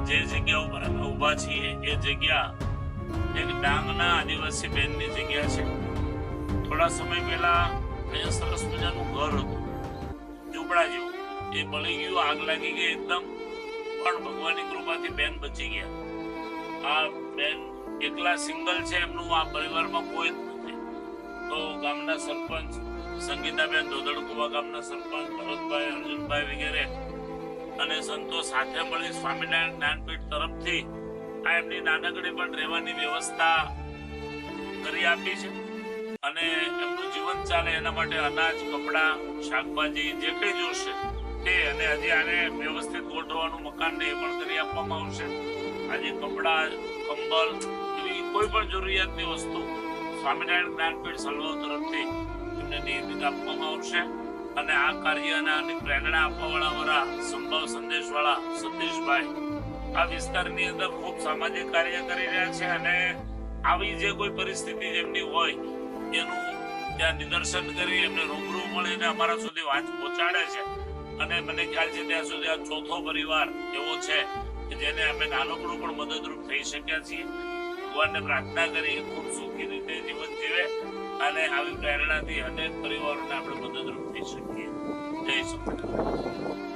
જે જગ્યા ઉપર અમે ઊભા છીએ એ જગ્યા એક ડાંગના આદિવાસી બેનની જગ્યા છે. થોડા સમય પહેલા અહીંયા સરસ મજાનું ઘર હતું, ઝૂંપડા જેવું. એ બળી ગયું, આગ લાગી ગઈ એકદમ, પણ ભગવાનની કૃપાથી બેન બચી ગયા. આ બેન એકલા સિંગલ છે, એમનું આ પરિવારમાં કોઈ જ નથી. તો ગામના સરપંચ સંગીતાબેન દોદડકુવા, ગામના સરપંચ ભરતભાઈ, અર્જુનભાઈ વગેરે અને સંતો સાથે મળી સ્વામિનારાયણ જ્ઞાનપીઠ તરફથી આ એમની નાનકડી પણ રહેવાની વ્યવસ્થા કરી આપી છે. અને એમનું જીવન ચાલે એના માટે અનાજ, કપડા, શાકભાજી જે કંઈ જોશે તે, અને હજી આને વ્યવસ્થિત ગોઠવવાનું મકાન ને એ પણ કરી આપવામાં આવશે. આજે કપડા, કંબલ એવી કોઈ પણ જરૂરિયાતની વસ્તુ સ્વામિનારાયણ જ્ઞાનપીઠ સલવાવ તરફથી એમને નિયમિત આપવામાં આવશે. અને આ કાર્યને આની પ્રેરણા આપવાવાળા અમારા સંભવ સંદેશવાળા સતીશભાઈ આ વિસ્તારની અંદર ખૂબ સામાજિક કાર્ય કરી રહ્યા છે. અને આવી જે કોઈ પરિસ્થિતિ જેમની હોય એનું ત્યાં નિદર્શન કરી એમને રૂબરૂ મળીને અમારા સુધી વાત પહોંચાડે છે. અને મને ખ્યાલ છે ત્યાં સુધી આ ચોથો પરિવાર એવો છે કે જેને અમે નાનકડું પણ મદદરૂપ થઈ શક્યા છીએ. ભગવાનને પ્રાર્થના કરી ખૂબ સુખી રીતે જીવન જીવે અને આવી પ્રેરણાથી અનેક પરિવારોને આપણે મદદરૂપ થઈ શકીએ. જય સ્વામિનારાયણ.